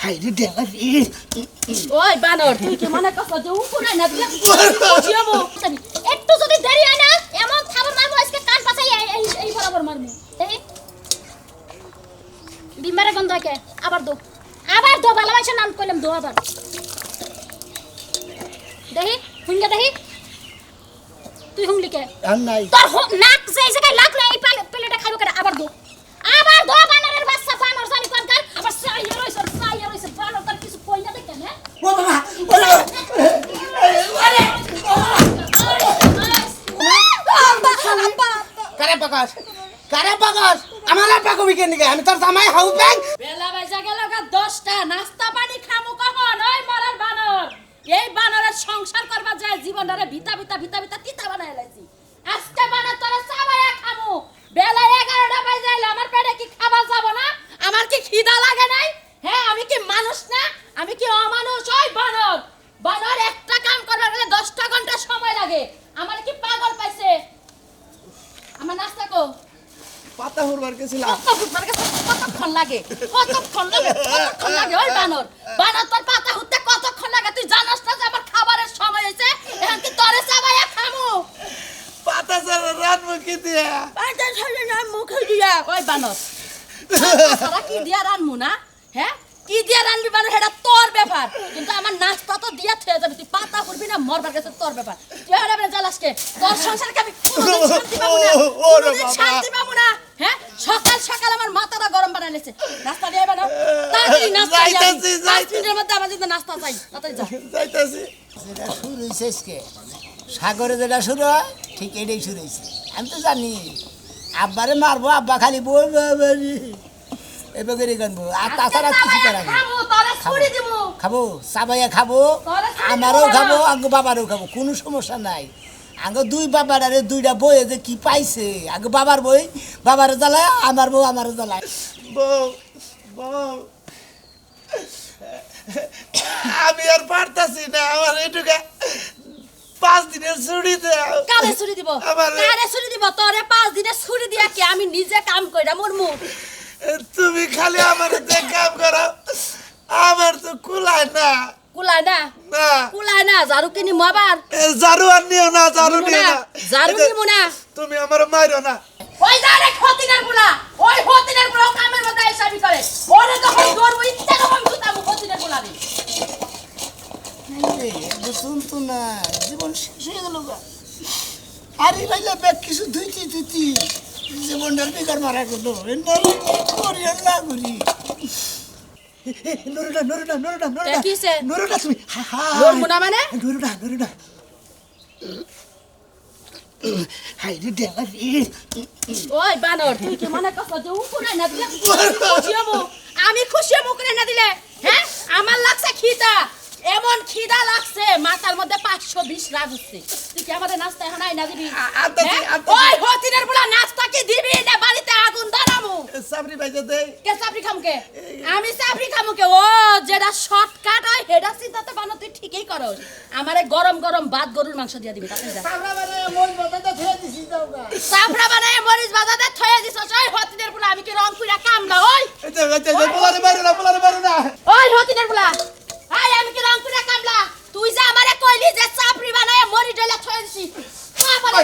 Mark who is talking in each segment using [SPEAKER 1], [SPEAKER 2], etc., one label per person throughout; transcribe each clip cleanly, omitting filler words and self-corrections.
[SPEAKER 1] হাইরে ডেলারি
[SPEAKER 2] ওই বানর তুই কি মনে করছ যে উপরে না দিলে বুঝিয়াবো একটু যদি দেরি হয় না এমন খাবার মারবো আজকে কান পাছাই এই বরাবর মারবো দেখি বিমারে গন্ধ কে আবার দো ভালোবাসা নাম কইলাম দো আবার দেখি হুঙ্গা দেখি তুই হুঙ্গলি কে
[SPEAKER 1] আর নাই
[SPEAKER 2] তোর নাক যে জায়গায় লাগলো এই প্লেটে খাইবো কেন আবার দো বানরের বাচ্চা বানর জানি কোনকার আবার সাইয়া রইছে বানর তার কিছু কই না দেখেন হ্যাঁ
[SPEAKER 1] ও বাবা কারে পাকাস আমার পাকবি কেন আমি তোর জামাই হাউ ব্যাং
[SPEAKER 2] বেলা বাইজা গেল 10টা নাস্তা পানি খামু কখন ওই মরার বানর এই বানরের সংসার করবা যায় জীবনটারে ভিতা তিতা বানায় লাইছি আজকে বানর তোরা চাবায়া খামু বেলা 11টা বাজে আমার পেটে কি খাবার যাব না আমার কি খিদা লাগে নাই হ্যাঁ আমি কি মানুষ না আমি কি অমানুষ ওই বানর একটা কাম করবার গেলে 10টা ঘন্টা সময় লাগে আমার কি পাগল পাইছে আমার নাস্তা কো
[SPEAKER 1] পাতা হুরবার গেছিলাম
[SPEAKER 2] কতক্ষণ লাগে ওই বানর তোর পাতা হুতে কতক্ষণ লাগে তুই জানাস না যে আমার খাবারের সময় হয়েছে এখন কি তোরে চাবাইয়া খামু
[SPEAKER 1] পাতা সারা রাত মুখে দিয়া
[SPEAKER 2] পাতা সারা রাত মুখে দিয়া ওই বানর সারা কি দিয়া রানমু না হ্যাঁ কি দিয়া রানবি বানর এটা তোর ব্যাপার কিন্তু আমার নাস্তা তো দিয়া থয়ে যাবে তুই পাতা হুরবি না মরবার গেছে তোর ব্যাপার তুই হরে জ্বালাসকে তোর সংসারকে আমি শান্তি পাবো না হ্যাঁ সকাল আমার মাথাটা গরম বানাইছে নাস্তা দিয়ে বানাও তাড়াতাড়ি নাস্তা
[SPEAKER 1] যাইতাছি
[SPEAKER 2] 5 মিনিটের মধ্যে আমার যদি নাস্তা চাই তাড়াতাড়ি যা
[SPEAKER 1] যাইতাছি যেটা শুরু হইছে আজকে সাগরে যেটা শুরু হয় ঠিক এটাই শুরু হইছে আমি তো জানি আব্বারে মারবো আব্বা খালি বই বাবারি এবার করে গানবো আর তাছাড়া কিছু করা নেই খাবো চাবাইয়া খাবো আমারও খাবো আঙ্গ বাবারও খাবো কোনো সমস্যা নাই আঙ্গ দুই বাবার আরে দুইটা বইয়ে যে কি পাইছে আঙ্গ বাবার বই বাবারও জ্বালায় আমার বউ আমারও জ্বালায় বউ আমি আর পারতাছি না আমার এটুকা 5 দিনের ছুটি দাও
[SPEAKER 2] কারে ছুটি দিব তোরে 5 দিনের ছুটি দিয়া কি আমি নিজে কাম কইরা মরমু
[SPEAKER 1] তুমি খালি আমার দিয়ে কাম করো আমার তো কুলায় না
[SPEAKER 2] ঝাড়ু কিনি মাবার
[SPEAKER 1] ঝাড়ু আর নিও না ঝাড়ু নিও না তুমি আমার মাইরো না
[SPEAKER 2] ওই জারে খতিনার বুলা কামের মধ্যে হিসাবই করে ওরে যখন দৌড়বো ইচ্ছা যখন ছুটাবো খতিনার বুলা রে
[SPEAKER 1] বুঝুন তো না জীবন শেষ হয়ে গেল আরে ভাইলা ব্যাগ কিছু ধুইতি জীবনটার বেকার মারা গেল না করি নরুনা তুমি নরুনা হাইরে ডেলারি
[SPEAKER 2] ওই বানর তুই কি মনে করছ যে উপরে না দিলে বুঝিয়াবো আমি খুশি মুখরে না দিলে হ্যাঁ আমার লাগছে খিদা এমন খিদা লাগছে মাথার মধ্যে 520 রাগ হচ্ছে তুই কি আমাদের নাস্তা এখন আই না দিবি ওই হতিনের বুলা নাস্তা কি দিবি না বাড়িতে আগুন ধরামু
[SPEAKER 1] সাবরি ভাইজা দেই
[SPEAKER 2] কে সাবরি খামকে আমি সাবরি খামকে ও যেটা শর্টকাট হয় হেডা সিদ্ধাতে বানো তুই ঠিকই করস আমারে গরম ভাত গরুর মাংস দিয়া দিবি তাতে যা
[SPEAKER 1] সাবরা বানায় মরিচ বাজাতে থয়ে দিছিস যাওগা
[SPEAKER 2] সাবরা বানায় মরিচ বাজাতে থয়ে দিছস ওই হতিনের বুলা আমি কি রং কইরা কামলা ওই
[SPEAKER 1] পোলারে মারো না
[SPEAKER 2] ওই হতিনের বুলা আই আমি কি রং কইরা কামলা তুই যে আমারে কইলি যে সাবরি বানায় মরিচ ডলা থয়ে দিছি আমারে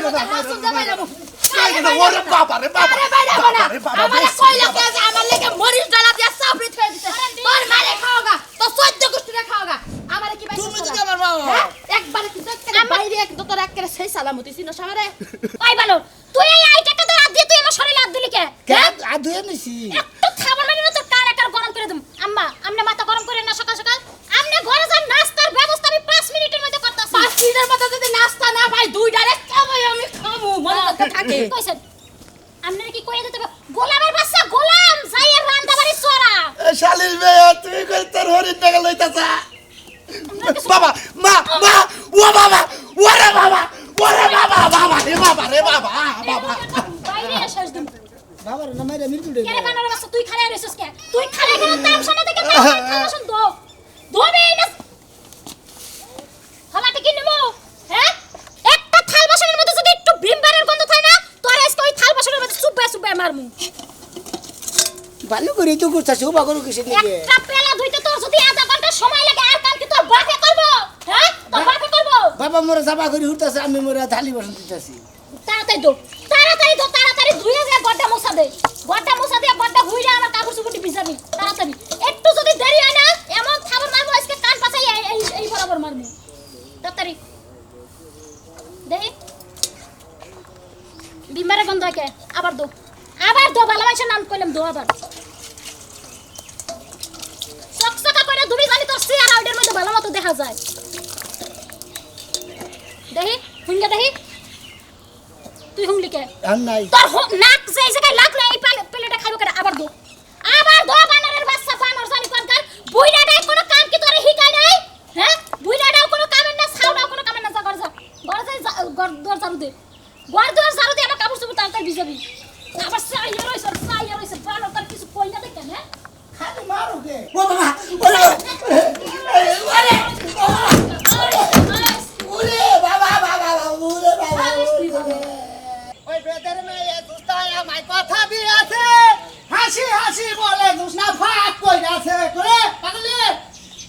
[SPEAKER 2] কইলা কে যে আমার লাগি মরিচ ডলা দিয়া সাবরি থয়ে দিছে তোর মারে খাওগা তো 14 গুষ্টিরে খাওগা আমারে কি ভাই
[SPEAKER 1] তুমি তো আমার বাবা
[SPEAKER 2] একবারে কি বাইরে এক দতর একেরে সেই সালামতি চিনো সামরে ওই বানো তুই এই আইটাকে তো হাত দিয়ে তুই আমার শরীরে হাত দিলি কে
[SPEAKER 1] হাত ধুয়ে নিছি
[SPEAKER 2] একটু খাবার লাগে না তো কার একার গরম করে দিম আম্মা আমনে মাথা গরম করে না সকাল আমনে ঘরে যান নাস্তার ব্যবস্থা আমি 5 মিনিটের মধ্যে করতাছি 5 মিনিটের মধ্যে যদি নাস্তা না পাই দুই ডাইরেক্ট খাবই আমি খামু মনে থাকে কইছেন আমনে কি কইয়া দিতে গোলামের বাচ্চা গোলাম যাইয়ের রান্না বাড়ি চোরা
[SPEAKER 1] শালির মেয়ে তুই কই তোর হরিণ টাকা লইতাছা বাবা মা ও বাবা ওরে বাবা রে বাবা
[SPEAKER 2] বাইরে এসেছ তুমি
[SPEAKER 1] বাবার নামে রে মিল দুড়ে
[SPEAKER 2] কেন বানার বাচ্চা তুই খালি আইছস কে তুই খালি কেন তামসানা থেকে খাওয়া শুন দোবে না খালাতে কি নেবো হ্যাঁ একটা থাল বাসনের মধ্যে যদি একটু ভিমবারের গন্ধ থাকে না তোর আজকে ওই থাল বাসনের মধ্যে সুব্বা মারমু বালু
[SPEAKER 1] করি তুই করছিস উবা করু কিসের দিকে
[SPEAKER 2] একটা পেলা ধুইতে তোর যদি আধা ঘন্টা সময় লাগে আর কাল কি তোর বাপে করব হ্যাঁ তোর বাপে করব
[SPEAKER 1] বাবা মোরা জাবা করি উঠতাছে আমি মোরা থালি বসন দিতেছি
[SPEAKER 2] তাড়াতাড়ি ধুইয়া যায় গড্ডা মোছা দে গড্ডা ভুইরা আমার কাপড় চুপড়ি ভিজাবি তাড়াতাড়ি একটু যদি দেরি হয় না এমন খাবার মারবো আজকে কান পাছাই এই বরাবর মারবো তাড়াতাড়ি দেই বিমারে গন্ধ কে আবার দো ভালোবাসা নাম কইলাম দো আবার সকসকা করে ধুবি জানি তোর সিয়ার আউটের মধ্যে ভালো মতো দেখা যায় দেহি হুঙ্গা দেহি তুই হুঙ্গলি কে
[SPEAKER 1] আর নাই
[SPEAKER 2] তোর নাক যাই জায়গায় লাগলো এই প্লেটে খাইবো কেন আবার দো বানরের বাচ্চা বানর জানি কোনকার বুইড়াটাই কোনো কাম কি তোরে হিকাই নাই হ্যাঁ বুইড়াটাও কোনো কামের না ছাউটাও কোনো কামের না যা ঘর দুয়ার ঝাড়ু দে আমার কাপড় চোপড় তাড়াতাড়ি ভিজাবি আবার সাইয়া রইছে বানর তার কিছু কই না দেখেন হ্যাঁ
[SPEAKER 1] খালি মারো কে ও বাবা ওরে ওরে বাবা ওই বেদের মেয়ে দুস্তায়া মাই কথা দিয়েছে হাসি বলে দুসনা ফাক কই আছে করে পাগলি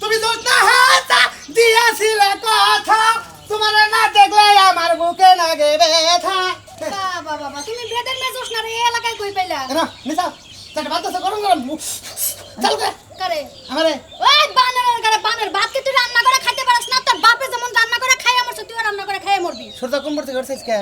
[SPEAKER 1] তুমি দুসনা হাতা দিয়েছিলে কথা তোমার না দেখলে আমার বুকে লাগে ব্যথা
[SPEAKER 2] বাবা তুমি বেদের মেয়ে জোসনা রে এলাকায় কই পাইলা
[SPEAKER 1] না নিসা তাকে বাদ দাও গরম চল
[SPEAKER 2] করে
[SPEAKER 1] আমারে
[SPEAKER 2] ওই বানরের ভাত কি তুই রান্না করে খাইতে পারিস না তোর বাপে যেমন রান্না করে খায় আমার তুইও রান্না করে খায় মরবি
[SPEAKER 1] সরদা কম করতে করছিস কে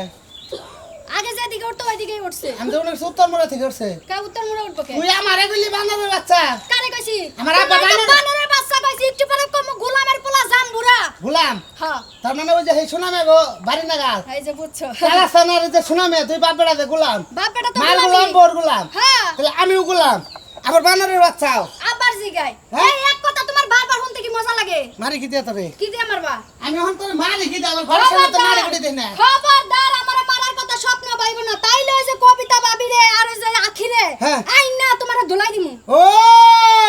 [SPEAKER 2] আগে যেদিকে উঠতো ওইদিকেই উঠছে
[SPEAKER 1] আমি তো অনেক সুত্তর মোড়া থেকে করছে
[SPEAKER 2] কা উত্তর মুড়া উঠবো কে
[SPEAKER 1] তুই আমারে বলি বানরের বাচ্চা
[SPEAKER 2] কারে কইছি
[SPEAKER 1] আমার আব্বা
[SPEAKER 2] বানরের বাচ্চা কইছি একটু পরে কম গোলামের পোলা জামবুরা
[SPEAKER 1] গোলাম
[SPEAKER 2] হ্যাঁ
[SPEAKER 1] তার মানে ওই যে এই সুনামে গো বাড়ি নাগাল
[SPEAKER 2] এই যে বুঝছো
[SPEAKER 1] কালাসানার যে সুনামে তুই বাপ বেড়া যে গোলাম
[SPEAKER 2] বাপ বেটা তো
[SPEAKER 1] মার গোলাম
[SPEAKER 2] গোলামি।
[SPEAKER 1] বোর গোলাম
[SPEAKER 2] হ্যাঁ
[SPEAKER 1] তাহলে আমিও গোলাম আবার বানরের বাচ্চাও
[SPEAKER 2] আবার জিগাই
[SPEAKER 1] হ্যাঁ?
[SPEAKER 2] এই এক কথা তোমার বারবার শুনতে কি মজা লাগে
[SPEAKER 1] মারি কি দিয়ে তবে
[SPEAKER 2] কি দিয়ে মারবা
[SPEAKER 1] আমি এখন তোর মারি কি দিয়ে আমার ঘরের সামনে তো মারি করে দেই না
[SPEAKER 2] খবরদার আমারে মারার কথা স্বপ্ন পাইব না তাইলে ওই যে কবিতা ভাবি রে আর ওই যে আখিরে
[SPEAKER 1] হ্যাঁ।
[SPEAKER 2] আই না তোমারে ধুলাই দিমু
[SPEAKER 1] ও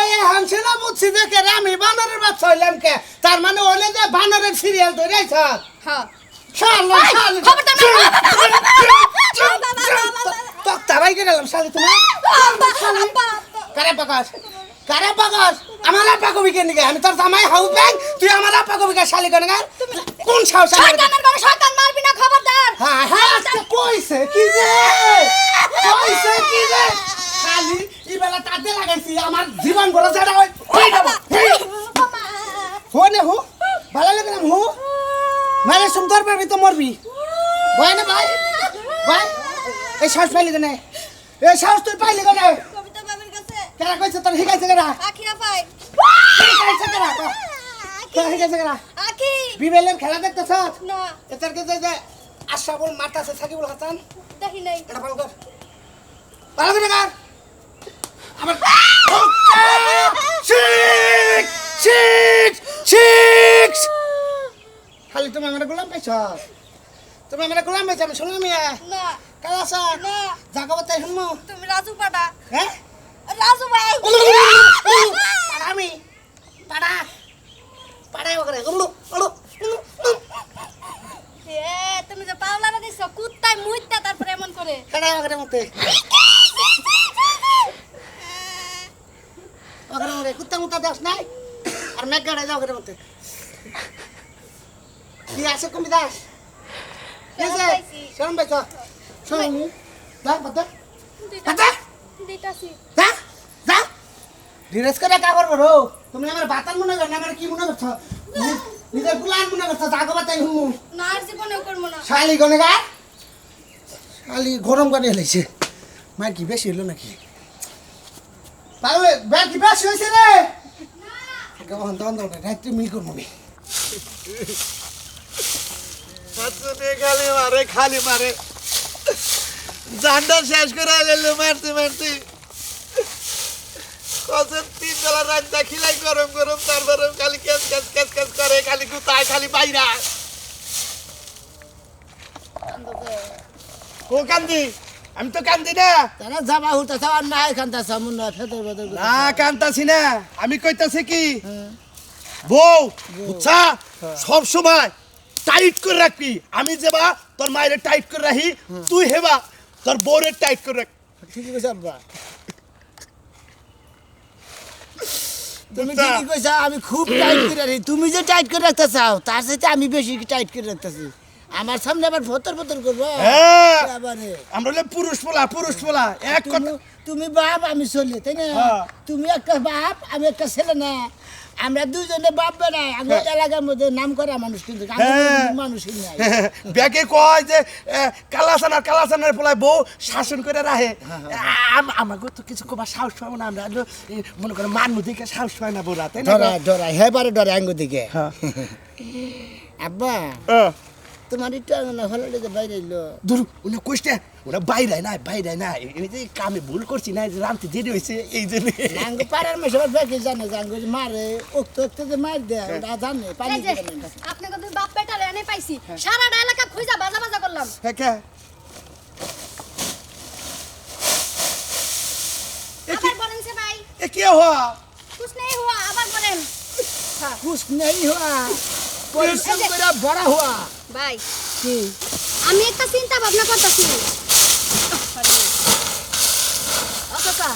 [SPEAKER 1] এ হামছে না বুঝছি দেখে রে আমি বানরের বাচ্চা হইলাম কে তার মানে ওলে যে বানরের সিরিয়াল ধরে আইছ
[SPEAKER 2] হ্যাঁ
[SPEAKER 1] শালা শালা
[SPEAKER 2] খবরদার
[SPEAKER 1] তো তারাই গেলাম শালি তুমি কারে পাকাস আমার আপা কবি কেন গে আমি তোর জামাই হাউস ব্যাংক তুই আমার আপা কবি কে শালি কেন গে কোন সাহস
[SPEAKER 2] শয়তানের ঘরে শয়তান মারবি না খবরদার
[SPEAKER 1] হ্যাঁ আজকে কইছে কি রে খালি ইবেলা তাতে লাগাইছি আমার জীবন ভরা জানা হই যাব হনে হো ভালো লাগে না হো মানে সুন্দর পাবি তো মরবি ভয় না ভাই এই শ্বাস পাইলি কেন এই শ্বাস তুই পাইলি কেন
[SPEAKER 2] কবিতা ভাবির কাছে
[SPEAKER 1] কেরা কইছে তোর হিগাইছে কেরা
[SPEAKER 2] আখিরা পাই
[SPEAKER 1] হিগাইছে কেরা তোর হিগাইছে কেরা
[SPEAKER 2] আখি
[SPEAKER 1] বিবেলের খেলা দেখতেছ
[SPEAKER 2] না
[SPEAKER 1] এটার কে যে আশরাফুল মারতাছে সাকিবুল হাসান
[SPEAKER 2] দেখি নাই
[SPEAKER 1] এটা ভালো কর আবার সিক্স খালি তুমি আমার গোলাম পাইছ আমি শুনলাম
[SPEAKER 2] না
[SPEAKER 1] কালাসা
[SPEAKER 2] না
[SPEAKER 1] জাগাবতাই শুনমু
[SPEAKER 2] তুমি রাজু পাড়া
[SPEAKER 1] হ্যাঁ
[SPEAKER 2] রাজু ভাই
[SPEAKER 1] আমি পাড়াই করে
[SPEAKER 2] এ তুমি যে পাওলাটা দিছো কুত্তায় মুইতা তারপরে এমন করে
[SPEAKER 1] কাড়াই করে মতে ওখানে মরে কুত্তা মুত্তা দাস নাই আর মেঘ গাড়াই যাও ওখানে মতে কি আছে কমি দাস শরম পাইছ শরম যা বাতা
[SPEAKER 2] দিতাছি
[SPEAKER 1] যা ধীরেজ করে কা করবো রো তুমি আমার বাতান মনে কর না আমার কি মনে করছ নিজের গুলান মনে করছ জাগো বাতাই হুমু
[SPEAKER 2] না আর জীবনেও করবো না
[SPEAKER 1] শালি গনে গা শালি গরম করে হেলেছে মার কি বেশি হলো নাকি পাগলে ব্যাগ কি বেশি হয়েছে রে কেমন দ্বন্দ্ব রাত্রি মিল করবো আমি
[SPEAKER 3] খালি মারে জানটা শেষ করে গেল মারতে কত 3 বেলা রান্না খিলাই গরম তারপরে খালি কেস করে খালি গুতায় খালি বাইরা ও কান্দি আমি তো কান্দি না
[SPEAKER 1] তারা যাবা হুতাছ আর নাই কান্তাছ মুন্না ফেদর বদর
[SPEAKER 3] না কান্তাছি না আমি কইতাছি কি বউ বুঝছা সব সময় টাইট করে রাখবি আমি যেবা তোর মায়ের টাইট করে রাখি তুই হেবা তোর বউরের টাইট করে রাখ
[SPEAKER 1] ঠিকই কইছ আব্বা তুমি
[SPEAKER 3] বুঝছা?
[SPEAKER 1] ঠিকই কইছো আমি খুব টাইট করে রাখি তুমি যে টাইট করে রাখতে চাও তার সাথে আমি বেশি টাইট করে রাখতেছি আমার সামনে আবার ফতর ফতর করবো
[SPEAKER 3] হ্যাঁ
[SPEAKER 1] আবারে
[SPEAKER 3] আমরা হলে পুরুষ পোলা এক কথা
[SPEAKER 1] তুমি বাপ আমি ছেলে তাই না
[SPEAKER 3] হ্যাঁ।
[SPEAKER 1] তুমি একটা বাপ আমি একটা ছেলে না আমরা দুজনে বাপ বেড়াই আমার এলাকার মধ্যে নাম করা মানুষ কিন্তু
[SPEAKER 3] হ্যাঁ।
[SPEAKER 1] মানুষই নাই
[SPEAKER 3] ব্যাগে কয় যে কালাসানার পোলায় বউ শাসন করে রাখে আমাকে তো কিছু কবার সাহস পাবো না আমরা মনে করো মানমু দিকে সাহস পাই না বউরা তাই না
[SPEAKER 1] ডরাই হ্যাঁ বারে ডরাই আঙ্গু দিকে
[SPEAKER 3] হ্যাঁ।
[SPEAKER 1] আব্বা
[SPEAKER 3] হ্যাঁ।
[SPEAKER 1] তোমার একটু ভালো লেগে বাইরে এলো
[SPEAKER 3] ধরু ওনা কোষ্টা ওরা বাইরে না এই যে কামে ভুল করছি না যে রামতে দেরি হয়েছে এই জন্য
[SPEAKER 1] আঙ্গু পাড়ার মেয়ে সবার ব্যাগে জানে যে আঙ্গু যে মারে ওক্ত ওক্ত যে মার দেয় ওটা জানে পানি
[SPEAKER 2] এই যে
[SPEAKER 1] দিবে না।
[SPEAKER 2] আপনাকে দুই বাপ বেটারে এনে পাইছি সারাটা এলাকা খুঁজা বাজা বাজা করলাম
[SPEAKER 3] হ্যাঁ কে
[SPEAKER 2] আবার বলেন সে ভাই
[SPEAKER 3] এ কি হওয়া
[SPEAKER 2] कुछ नहीं हुआ আবার বলেন
[SPEAKER 1] कुछ नहीं हुआ परिश्रम করে বড় हुआ
[SPEAKER 2] ভাই
[SPEAKER 1] কি
[SPEAKER 2] আমি একটা চিন্তা ভাবনা করতেছি কাকা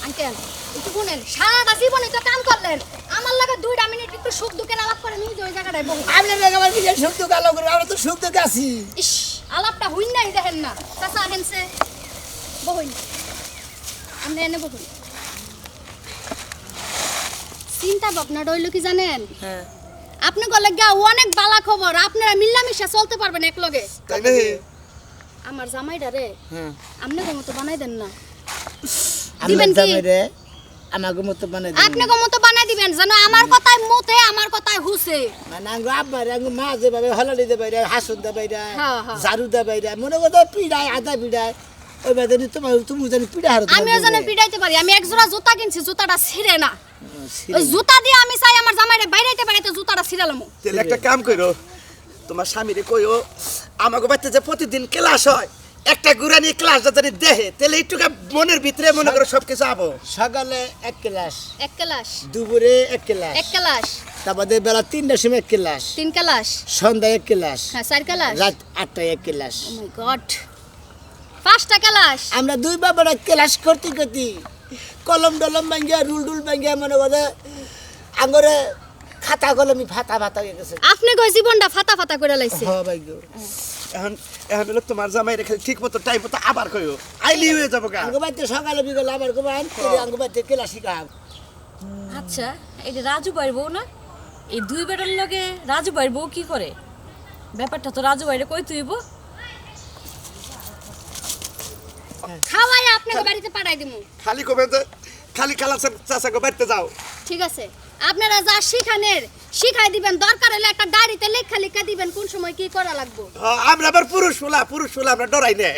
[SPEAKER 2] আঙ্কেল একটু শুনেন সারাটা জীবনে তো কাম করলেন আমার লাগে 2 মিনিট একটু সুখ দুঃখের আলাপ করে নিয়ে ওই জায়গাটায় বসে
[SPEAKER 1] আমরা লাগাবার কি সুখ তো গালো করে আমরা তো সুখ তো আছি
[SPEAKER 2] ইস আলাপটা হইন নাই দেখেন না চাচা হেনসে বহইন আমরা এনে বহইন চিন্তা ভাবনা রইল কি জানেন
[SPEAKER 1] হ্যাঁ
[SPEAKER 2] আপনি গলে গা অনেক বালা খবর আপনারা মিল্লামিশা চলতে পারবেন এক লগে
[SPEAKER 3] তাই না
[SPEAKER 2] আমার জামাইটা রে
[SPEAKER 1] হ্যাঁ
[SPEAKER 2] আপনি মতো বানাই দেন না
[SPEAKER 1] আমরা
[SPEAKER 2] দিবেন কি?
[SPEAKER 1] জামাইরে আমাকে মতো বানাই দিবেন
[SPEAKER 2] আপনি মতো বানাই দিবেন যেন আমার কথায় মতে আমার কথায় হুসে
[SPEAKER 1] মানে আঙ্গু আব্বার আঙ্গু মা যে ভাবে হলালি দে বাইরে হাসুন দে বাইরে
[SPEAKER 2] হ্যাঁ, হ্যাঁ।
[SPEAKER 1] ঝাড়ু দে বাইরে মনে কথা পিড়ায় আদা পিড়ায় ওই বাদে তোমার তুমি জানি পিড়া হারো
[SPEAKER 2] আমিও যেন পিটাইতে পারি আমি এক জোড়া জুতা কিনছি জুতাটা ছিঁড়ে না ওই জুতা দিয়ে আমি চাই আমার জামাইরে বাইরাইতে বাইরাইতে জুতাটা ছিঁড়ালাম
[SPEAKER 3] তাহলে একটা কাম করো তোমার স্বামীরে কইও আমাকে বাড়িতে যে প্রতিদিন ক্লাস হয় একটা গুরানি ক্লাস যদি দেহে তাহলে একটু মনের ভিতরে মনে করো সবকিছু আবো
[SPEAKER 1] সকালে 1 ক্লাস
[SPEAKER 2] এক ক্লাস
[SPEAKER 1] দুপুরে 1 ক্লাস
[SPEAKER 2] এক ক্লাস
[SPEAKER 1] তারপরে বেলা 3টার সময় 1 ক্লাস
[SPEAKER 2] 3 ক্লাস
[SPEAKER 1] সন্ধ্যায় 1 ক্লাস
[SPEAKER 2] হ্যাঁ 4 ক্লাস
[SPEAKER 1] রাত 8টায় 1 ক্লাস
[SPEAKER 2] ও মাই গড 5টা ক্লাস
[SPEAKER 1] আমরা দুই বাবারা ক্লাস করতে করতে কলম ডলম ভাঙ্গিয়া রুল ডুল ভাঙ্গিয়া মনে কথা আঙ্গরে খাতা কলমি ফাতা ফাতা হয়ে গেছে
[SPEAKER 2] আপনি কই জীবনটা ফাটা ফাটা করে লাইছে
[SPEAKER 1] হ্যাঁ ভাই গো
[SPEAKER 3] এখন এখন হলো তোমার জামাই রেখে ঠিক মতো টাইম মতো আবার কইও আইলি হয়ে যাবো গা
[SPEAKER 1] আঙ্গ বাড়িতে সকালে বিকেলে আবার কবে আঙ্গ বাড়িতে ক্লাস শিখাব
[SPEAKER 4] আচ্ছা এটা রাজু ভাইয়ের বউ না এই 2 বেটার লগে রাজু ভাইয়ের বউ কি করে ব্যাপারটা তো রাজু ভাইরে কই তুইব
[SPEAKER 2] খাওয়াই আপনাকে বাড়িতে পাঠাই দিমু
[SPEAKER 3] খালি কবে যে খালি খালা চাচাকে বাড়িতে যাও
[SPEAKER 2] ঠিক আছে আপনারা যা শিখানের শিখাই দিবেন দরকার হলে একটা ডায়েরিতে লেখা লেখা দিবেন কোন সময় কি করা লাগবে
[SPEAKER 3] আমরা আবার পুরুষ ফুলা আমরা ডরাই না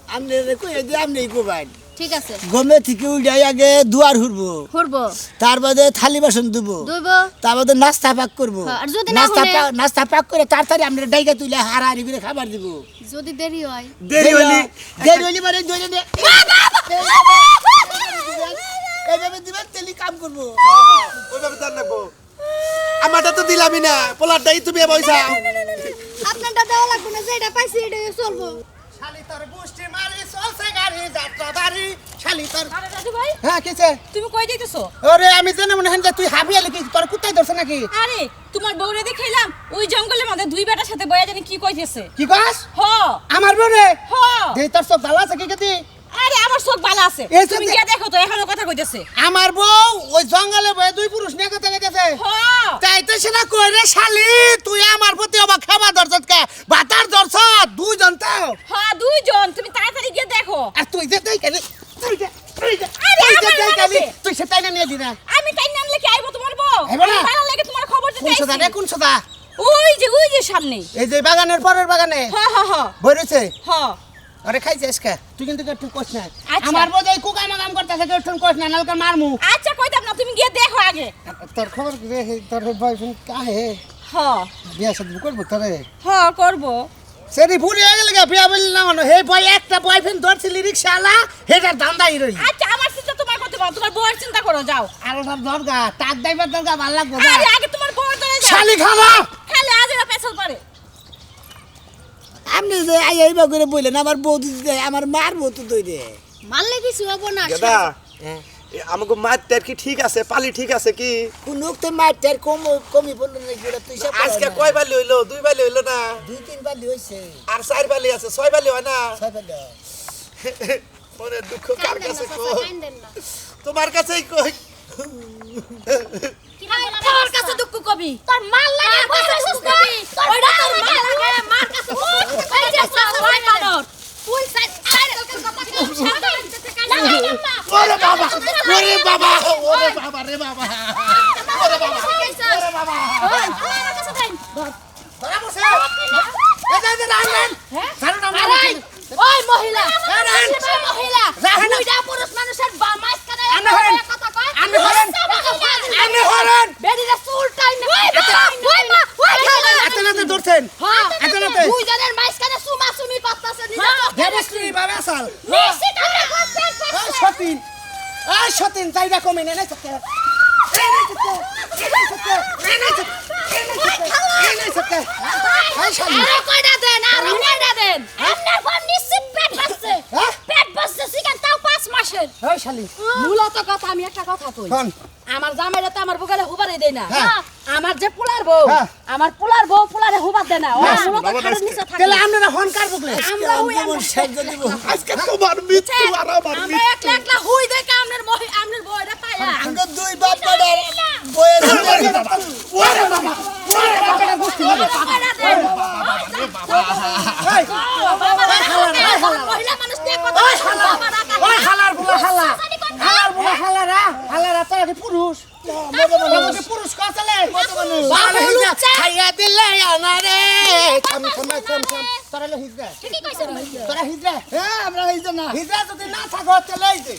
[SPEAKER 1] আপনি কই দিয়ে আপনি কোবাই
[SPEAKER 2] ঠিক আছে
[SPEAKER 1] গমে থেকে উঠাই আগে দুয়ার হুরবো
[SPEAKER 2] করবো
[SPEAKER 1] তার বাদে থালি বাসন ধুবো
[SPEAKER 2] দুইব
[SPEAKER 1] তার বাদে নাস্তা পাক করবো
[SPEAKER 2] হ্যাঁ, আর যদি না হলে?
[SPEAKER 1] নাস্তা পাক করে তাড়াতাড়ি আমরা ডাইকা তুলে হারাহারি করে খাবার দিব
[SPEAKER 2] যদি দেরি হয়
[SPEAKER 3] দেরি হইলি
[SPEAKER 1] দেরি হইলি মানে ধরে দে এইভাবে দিবেন তেলি কাম করবো
[SPEAKER 3] ওইভাবে জান রাখবো আমারটা তো দিলামই না পোলারটাই তুমি বইসা
[SPEAKER 2] আপনারটা দেওয়া লাগবে না যেটা পাইছি এটাই চলবো
[SPEAKER 1] শালি তোর গুষ্টি মারি চলছে গাড়ি যাত্রা বাড়ি শালি তোর
[SPEAKER 4] আরে রাজু ভাই
[SPEAKER 1] হ্যাঁ কিছে
[SPEAKER 4] তুমি কই যাইতেছো
[SPEAKER 1] ওরে আমি জানি মনে হয় যে তুই হাবিয়ালি কি তোর কুত্তাই ধরছে নাকি
[SPEAKER 4] আরে তোমার বউরে দেখাইলাম ওই জঙ্গলের মধ্যে 2 বেটার সাথে বয়া জানি কি কইতেছে
[SPEAKER 1] কি কস
[SPEAKER 4] হ
[SPEAKER 1] আমার বোনে
[SPEAKER 4] হ
[SPEAKER 1] যে তোর সব ভালো আছে কি গতি
[SPEAKER 4] আরে আমার চোখ ভালো আছে
[SPEAKER 1] এই
[SPEAKER 4] তুমি
[SPEAKER 1] চোখে-
[SPEAKER 4] গিয়ে দেখো তো এখনো কথা কইতেছে
[SPEAKER 1] আমার বউ ওই জঙ্গলে বয়ে দুই পুরুষ নিয়ে কথা গেছে
[SPEAKER 4] হ
[SPEAKER 1] তাই তো সেটা কই রে শালি তুই আমার প্রতি অবাক খাবার ধরছত কে বাতার ধরছত দুইজন তো
[SPEAKER 4] হ দুইজন তুমি তাড়াতাড়ি গিয়ে দেখো
[SPEAKER 1] আর তুই যে তুই কেন তুই যে তুই যে
[SPEAKER 4] আরে
[SPEAKER 1] তুই যে
[SPEAKER 4] আমার
[SPEAKER 1] তুই
[SPEAKER 4] মনে
[SPEAKER 1] কেন
[SPEAKER 4] আছে।
[SPEAKER 1] তুই সেটাই না নিয়ে দিনা
[SPEAKER 4] আমি টাইম আনলে কি আইবো তোমার বউ
[SPEAKER 1] আইবো না।
[SPEAKER 4] ভালো লাগে তোমার খবর দিতে
[SPEAKER 1] কোন সোদা রে
[SPEAKER 4] আইছি।
[SPEAKER 1] কোন সোদা
[SPEAKER 4] ওই যে সামনে
[SPEAKER 1] এই যে বাগানের পরের বাগানে
[SPEAKER 4] হ হ হ
[SPEAKER 1] বই রয়েছে
[SPEAKER 4] হ
[SPEAKER 1] আরে খাইছিস কে তুই কিন্তু একটু কোস না
[SPEAKER 4] আচ্ছা।
[SPEAKER 1] আমার বোঝাই কুকা মাগাম করতেছে একটু কোস না নালকা মারমু
[SPEAKER 4] আচ্ছা কইতাম না তুমি গিয়ে দেখো আগে
[SPEAKER 1] তোর খবর কি রে তোর বয়ফ্রেন্ড কাহে
[SPEAKER 4] হ
[SPEAKER 1] বিয়া শাদী করবো তোরে
[SPEAKER 4] হ করবো
[SPEAKER 1] সেটি ভুল হয়ে গেল গা বিয়া বললি না মানে হে বয় একটা বয়ফ্রেন্ড ধরছিলি রিক্সাওয়ালা হেটার দান্দাই রই
[SPEAKER 4] আচ্ছা আমার চিন্তা তোমার করতে পারো তোমার বউয়ের চিন্তা করো যাও
[SPEAKER 1] আর সব দরগা তার দাইবার দরগা ভালো লাগবে না
[SPEAKER 4] আরে আগে তোমার বউয়ের ধরে যাও
[SPEAKER 1] শালি খালা
[SPEAKER 4] খালি আজ এরা পেছল পারে
[SPEAKER 1] আপনি যে এইবার করে বললেন আমার বউ দিদি আমার মার বউ তো দই রে
[SPEAKER 2] মারলে কিছু হবো না
[SPEAKER 3] দাদা আমাকে মারটার কি ঠিক আছে পালি ঠিক আছে কি
[SPEAKER 1] কোন তো মাইটার কমি পড়লো না যেটা তুই সব
[SPEAKER 3] আজকে কয় বালি হইলো 2 বালি হইলো না
[SPEAKER 1] 2-3 বালি হইছে
[SPEAKER 3] আর 4 বালি আছে 6 বালি হয় না
[SPEAKER 1] 6 বালি
[SPEAKER 3] মনে দুঃখ কার কাছে কই তোমার কাছেই কই
[SPEAKER 2] তোর কাছে দুঃখ কবি তোর মাল লাগে আমার কাছে কবি ওইটা তোর মাল লাগে আমার কাছে এই যে সবাই বানর তুই সাইড কথা সারা দিতে কাজ
[SPEAKER 3] ওরে বাবা ওরে বাবা ওরে বাবা রে বাবা ওরে বাবা ওরে বাবা
[SPEAKER 2] আমার কাছে দেন
[SPEAKER 1] ধরা বসে এই রান সারুটা
[SPEAKER 2] আরে ওই মহিলা ওই মহিলা দুইটা পুরুষ মানুষের মাইস কানে কথা কয়
[SPEAKER 1] আমি হরেন
[SPEAKER 2] বেডিরা চুল টাইম ওই মা ওই খালা
[SPEAKER 1] এতনাতে ধরছেন
[SPEAKER 2] হ্যাঁ
[SPEAKER 1] এতনাতে
[SPEAKER 2] দুইজনের মাইস কানে সুমি করতেছে নিজে
[SPEAKER 1] দেবশ্রী বাবা সাল
[SPEAKER 2] নিশ্চিত আমরা করতে
[SPEAKER 1] সতীন চাইদা কমে না থাকে
[SPEAKER 2] আরে কয়টা দেন আরে কয়টা দেন আপনার ফোন নিশ্চিত পেট বাসছে পেট বাসছে সিগান তাও 5 মাসের মূলত কথা আমি একটা কথা কই আমার জামাইরা তো আমার বুকালে হুবারে দেয় না আমার যে পুলার বউ আমার পুলার বউ পুলারে হুবার দেয় না ও মূলত খাড়ের নিচে থাকে
[SPEAKER 1] তাহলে আমরা হন কার বকলে
[SPEAKER 2] আমরা হুই
[SPEAKER 3] আজকে তোমার মৃত্যু আর আমার
[SPEAKER 2] আমরা একলা একলা হুই দেখে আমনের বউটা পায়া
[SPEAKER 1] আমরা দুই বাপ বেটার বইয়ের
[SPEAKER 3] ওরে বাবা
[SPEAKER 2] কয়টা দেন মহিলা মানুষ দিয়ে কথা
[SPEAKER 1] ওই হালার বুলা হালারা তারা পুরুষ পুরুষ কাছালে খাইয়া দিলে আনারে থাম তোরা হিজরা
[SPEAKER 2] ঠিকই কইছে
[SPEAKER 1] তোরা হিজরা হ্যাঁ আমরা হিজরা না হিজরা যদি না থাকো তাহলে এই যে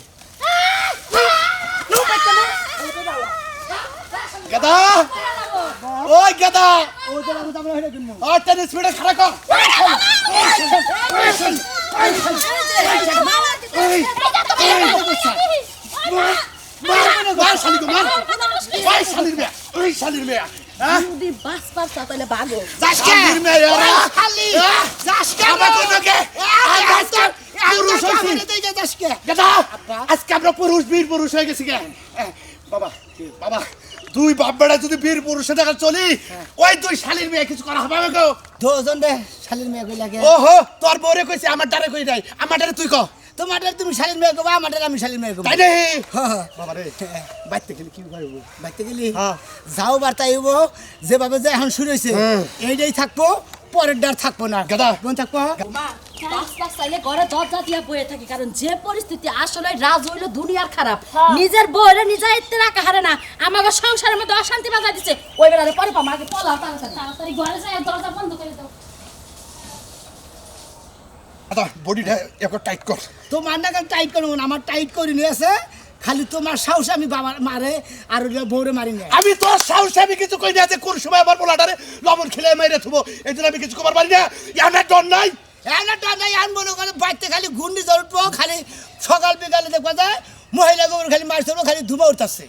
[SPEAKER 3] গদা ওই গদা
[SPEAKER 1] ওই যে আমরা হেরে গেল
[SPEAKER 3] আর তেরে স্পিডে খাড়া কর মার শালি গো মার ওই শালির মেয়া
[SPEAKER 2] যদি বাস পাস তাহলে ভাগো
[SPEAKER 3] শালির মেয়া
[SPEAKER 1] খালি
[SPEAKER 3] আজকে আমরা কোনকে পুরুষ হইছি গদা আজকে আমরা পুরুষ বীর পুরুষ হয়ে গেছি গে বাবা বাবা দুই বাপ বেড়া যদি বীর পুরুষে দেখা চলি ওই দুই শালির মেয়ে কিছু করা হবে আমাকে
[SPEAKER 1] দুজন রে শালির মেয়ে কই লাগে
[SPEAKER 3] ওহো তোর বউরে কইছে আমার ডারে কই নাই আমার ডারে তুই ক
[SPEAKER 1] তোমাদের তুমি শালির মেয়ে কবা আমাদের আমি শালির মেয়ে কবা
[SPEAKER 3] তাই রে
[SPEAKER 1] হ্যাঁ
[SPEAKER 3] বাবা রে বাইতে গেলি কি করব
[SPEAKER 1] বাইতে গেলি
[SPEAKER 3] হ্যাঁ।
[SPEAKER 1] যাও বার্তাইব যেভাবে যে এখন শুরু হয়েছে এইটাই থাকবো পরের ডার থাকবো না
[SPEAKER 3] গাদা।
[SPEAKER 1] কোন থাকবো
[SPEAKER 2] বাস পাস চাইলে ঘরে দরজা দিয়া বয়ে থাকি কারণ যে পরিস্থিতি আসলে রাজ হইলো দুনিয়ার খারাপ নিজের বউরে নিজে ইত্তে রাখা হারে না আমাকে সংসারের মধ্যে অশান্তি বাজা দিছে ওই বেলারে পরে পাম আগে পলা তাড়াতাড়ি ঘরে যাই দরজা বন্ধ করে দাও
[SPEAKER 3] আদা বডিটা একটু টাইট কর
[SPEAKER 1] তোমার না কেন টাইট করবো না আমার টাইট করে নিয়ে আছে খালি তোমার সাহস আমি বাবার মারে আর বউরে মারি না
[SPEAKER 3] আমি তোর সাহস আমি কিছু কই না যে কোন সময় আমার পোলাটারে লবণ খেলে মেরে থুবো এই জন্য আমি কিছু করবার পারি না আমার ডর নাই
[SPEAKER 1] একটা নাই আন মনে করে বাড়িতে খালি ঘূর্ণি জ্বর উঠবো খালি সকাল বিকালে দেখবা যায় মহিলা গোবর খালি মাছ ধরবো খালি ধুমা উঠতেছে